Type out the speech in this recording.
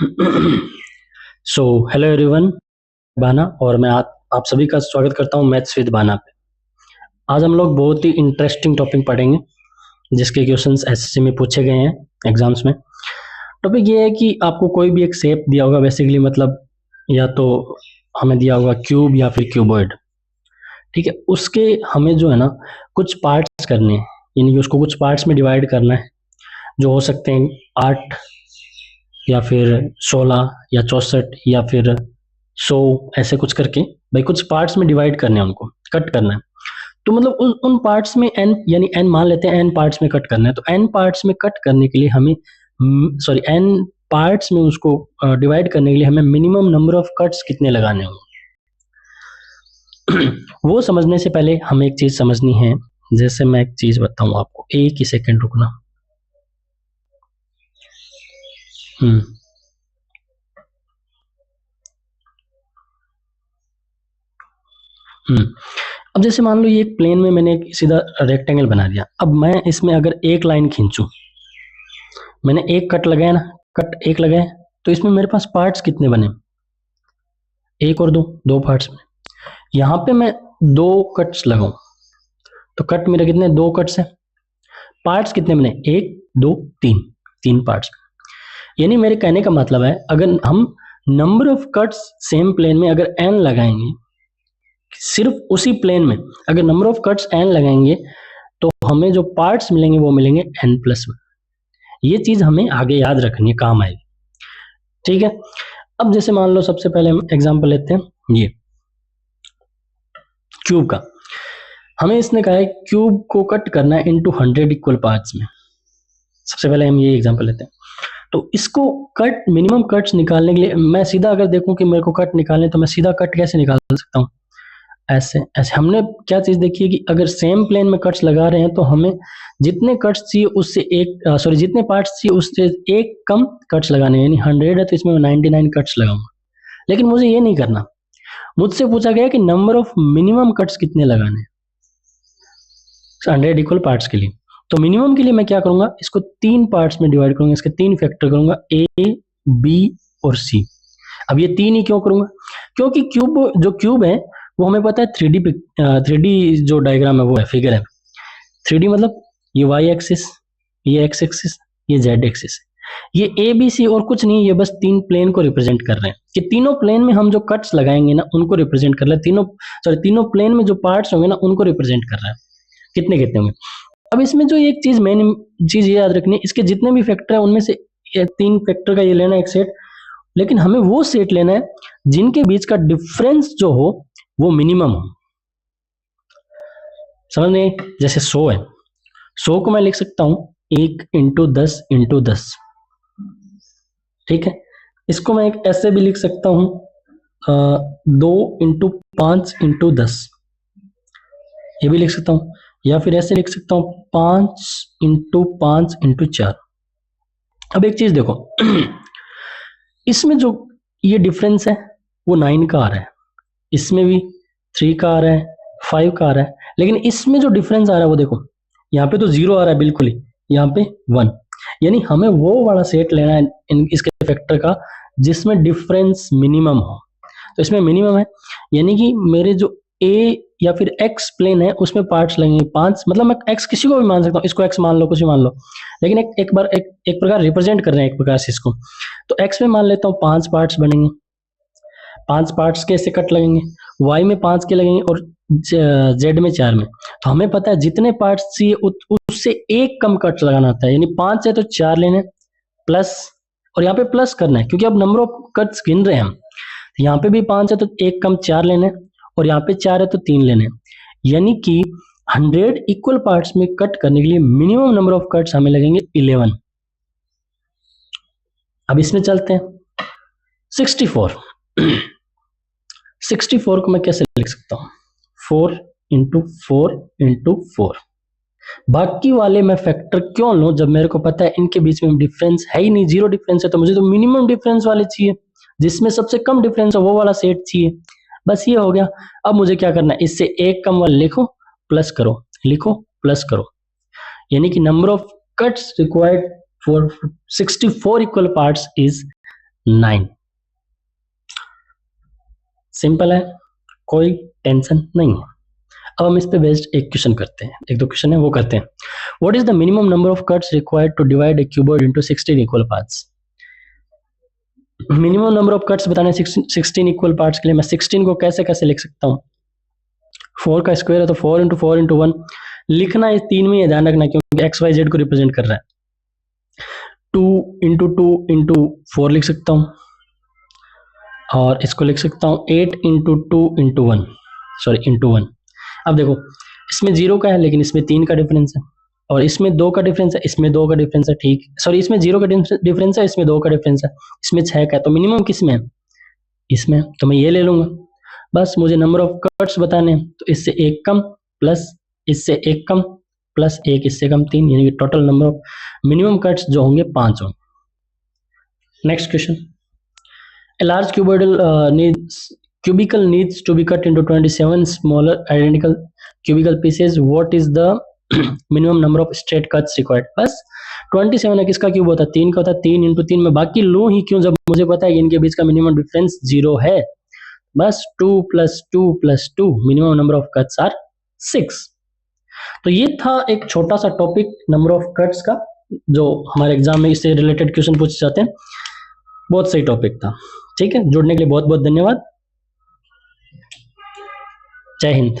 So hello everyone, बाना और मैं आप सभी का स्वागत करता हूँ मैथ्स विद बाना पे। आज हम लोग बहुत ही इंटरेस्टिंग टॉपिक पढ़ेंगे जिसके क्वेश्चंस एसएससी में पूछे गए हैं एग्जाम्स में। टॉपिक ये है कि आपको कोई भी एक शेप दिया होगा, बेसिकली मतलब या तो हमें दिया होगा क्यूब या फिर क्यूबॉइड, ठीक है। उसके हमें जो है ना कुछ पार्ट्स करने हैं, यानी कि उसको कुछ पार्ट्स में डिवाइड करना है, जो हो सकते हैं 8 या फिर 16 या 64 या फिर 100, ऐसे कुछ करके भाई कुछ पार्ट्स में डिवाइड करने हैं, उनको कट करना है। तो मतलब उन पार्ट्स में एन, यानी एन मान लेते हैं, एन पार्ट्स में कट करना है। तो एन पार्ट्स में कट करने के लिए हमें एन पार्ट्स में उसको डिवाइड करने के लिए हमें मिनिमम नंबर ऑफ कट्स कितने लगाने होंगे वो समझने से पहले हमें एक चीज समझनी है। जैसे मैं एक चीज बताऊं आपको, एक ही सेकंड रुकना। अब जैसे मान लो ये एक प्लेन में मैंने एक सीधा रेक्टेंगल बना दिया। अब मैं इसमें अगर एक लाइन खींचूं, मैंने एक कट लगाया ना, कट एक लगाया, तो इसमें मेरे पास पार्ट्स कितने बने? एक और दो पार्ट्स में। यहां पे मैं दो कट्स लगाऊं तो कट मेरे कितने? दो कट्स है। पार्ट्स कितने बने? एक, दो, तीन पार्ट्स। यानी मेरे कहने का मतलब है, अगर हम number of cuts same plane में अगर एन लगाएंगे, सिर्फ उसी प्लेन में अगर नंबर ऑफ कट्स एन लगाएंगे, तो हमें जो पार्ट्स मिलेंगे वो मिलेंगे n+1। ये चीज हमें आगे याद रखनी है, काम आएगी, ठीक है। अब जैसे मान लो सबसे पहले हम एग्जांपल लेते हैं ये क्यूब का। हमें इसने कहा है क्यूब को कट करना है इनटू 100 इक्वल पार्ट्स में। सबसे पहले हम ये एग्जांपल लेते हैं। तो इसको कट, मिनिमम कट्स निकालने के लिए मैं सीधा अगर देखूं कि मेरे को कट निकालने, तो मैं सीधा कट कैसे निकाल सकता हूं? ऐसे ऐसे। हमने क्या चीज देखी है कि अगर सेम प्लेन में कट्स लगा रहे हैं तो हमें जितने कट्स चाहिए उससे जितने पार्ट्स चाहिए उससे एक कम कट्स लगाने हैं। यानी 100 है तो इसमें मैं 99 कट्स लगाऊंगा। लेकिन मुझे ये नहीं करना। मुझसे पूछा गया कि नंबर ऑफ मिनिमम कट्स कितने लगाने हैं 100 इक्वल पार्ट्स के लिए। तो मिनिमम के लिए मैं क्या करूंगा, इसको 3 पार्ट्स में डिवाइड करूंगा, इसके 3 फैक्टर करूंगा, ए, बी और सी। अब ये 3 ही क्यों करूंगा? क्योंकि क्यूब है वो हमें पता है 3D जो डायग्राम है वो है, फिगर है। 3D मतलब ये वाई एक्सिस, ये एक्स एक्सिस, ये जेड एक्सिस। ये ए बी सी और कुछ नहीं, ये बस 3 प्लेन को रिप्रेजेंट कर रहे हैं कि तीनों प्लेन में हम जो कट्स लगाएंगे ना उनको रिप्रेजेंट कर रहे हैं। तीनों प्लेन में जो पार्ट्स होंगे ना उनको रिप्रेजेंट कर रहे हैं, कितने कितने होंगे। अब इसमें जो एक चीज, मेन चीज ये याद रखनी है, इसके जितने भी फैक्टर है उनमें से 3 फैक्टर का ये लेना है एक सेट। लेकिन हमें वो सेट लेना है जिनके बीच का डिफरेंस जो हो वो मिनिमम हो। समझ नहीं? जैसे 100 है, 100 को मैं लिख सकता हूं 1 × 10 × 10, ठीक है। इसको मैं एक ऐसे भी लिख सकता हूं 2 × 5 × 10, ये भी लिख सकता हूं। या फिर ऐसे लिख सकता हूं 5 × 5 × 4। अब एक चीज देखो, इसमें जो ये डिफरेंस है वो 9 का आ रहा है, इसमें भी 3 का आ रहा है, 5 का आ रहा है। लेकिन इसमें जो डिफरेंस आ रहा है वो देखो, यहाँ पे तो 0 आ रहा है बिल्कुल ही, यहाँ पे 1। यानी हमें वो वाला सेट लेना है इसके फैक्टर का जिसमें डिफरेंस मिनिमम हो। तो इसमें मिनिमम है, यानी कि मेरे जो ए या फिर एक्स प्लेन है उसमें पार्ट्स लगेंगे 5। मतलब मैं एक्स किसी को भी मान सकता हूँ, इसको एक्स मान लो, कुछ भी मान लो, लेकिन एक प्रकार रिप्रेजेंट कर रहे हैं एक प्रकार से इसको। तो एक्स में मान लेता हूँ 5 पार्ट्स बनेंगे, 5 पार्ट्स के ऐसे कट लगेंगे, वाई में 5 के लगेंगे और जेड में 4 में। तो हमें पता है जितने पार्ट्स चाहिए उससे एक कम कट लगाना होता है। यानी 5 है तो 4 लेने प्लस, और यहाँ पे प्लस करना है क्योंकि अब नंबर ऑफ कट्स गिन रहे हैं हम। यहाँ पे भी 5 है तो एक कम 4 लेने, और यहाँ पे 4 है तो 3 लेने। यानी कि 100 इक्वल पार्ट्स में कट करने के लिए मिनिमम नंबर ऑफ कट्स हमें लगेंगे 11। अब इसमें चलते हैं 64। 64 को मैं कैसे लिख सकता हूँ? 4 × 4 × 4। बाकी वाले मैं फैक्टर क्यों लूं जब मेरे को पता है इनके बीच में डिफरेंस है ही नहीं, 0 डिफरेंस है। तो मुझे तो मिनिमम डिफरेंस वाले चाहिए, जिसमें सबसे कम डिफरेंस है वो वाला सेट चाहिए। बस ये हो गया। अब मुझे क्या करना है, इससे एक कम वाला लिखो प्लस करो, लिखो प्लस करो। यानी कि number of cuts required for 64 equal parts is 9। Simple है, कोई टेंशन नहीं है। अब हम इस पे बेस्ड एक क्वेश्चन करते हैं, एक दो क्वेश्चन है वो करते हैं। What is the minimum number of cuts required to divide a cuboid into 16 equal parts? Minimum number of cuts बताने 16 इक्वल पार्ट्स के लिए मैं 16 को कैसे कैसे लिख सकता हूँ? 4 का स्क्वायर है तो 4 इंटू 4 इंटू 1 लिखना इस 3 में, ध्यान रखना क्योंकि एक्स वाई जेड को रिप्रेजेंट कर रहा है। 2 इंटू 2 इंटू 4 लिख सकता हूँ, और इसको लिख सकता हूँ 8 इंटू 2 इंटू 1, सॉरी इंटू 1। अब देखो इसमें 0 का है लेकिन इसमें 3 का डिफरेंस है, और इसमें 2 का डिफरेंस है, इसमें 2 का डिफरेंस है, ठीक, सॉरी इसमें 0 का डिफरेंस है, इसमें 2 का डिफरेंस है, इसमें 6 का है, तो मिनिमम किस में है? इसमें, तो मैं ये ले लूंगा। बस मुझे नंबर ऑफ कट्स बताने हैं, तो इससे एक कम प्लस इससे एक कम प्लस एक इससे कम 3, यानी कि total number of minimum cuts जो होंगे 5 होंगे। Next question, a large cubicle needs to be cut into 27 smaller identical cubical pieces. What is the minimum number of straight cuts required? बस 27 है, किसका क्यूब होता है? 3 का होता है, 3 इंटू 3 में बाकी लूँ ही क्यों जब मुझे पता है कि इनके बीच का मिनिमम डिफरेंस 0 है। बस 2 plus 2 plus 2, minimum number of cuts are 6। तो ये था एक छोटा सा टॉपिक नंबर ऑफ कट्स का, जो हमारे एग्जाम में इससे रिलेटेड क्वेश्चन पूछे जाते हैं। बहुत सही टॉपिक था। ठीक है, जुड़ने के लिए बहुत बहुत धन्यवाद। जय हिंद।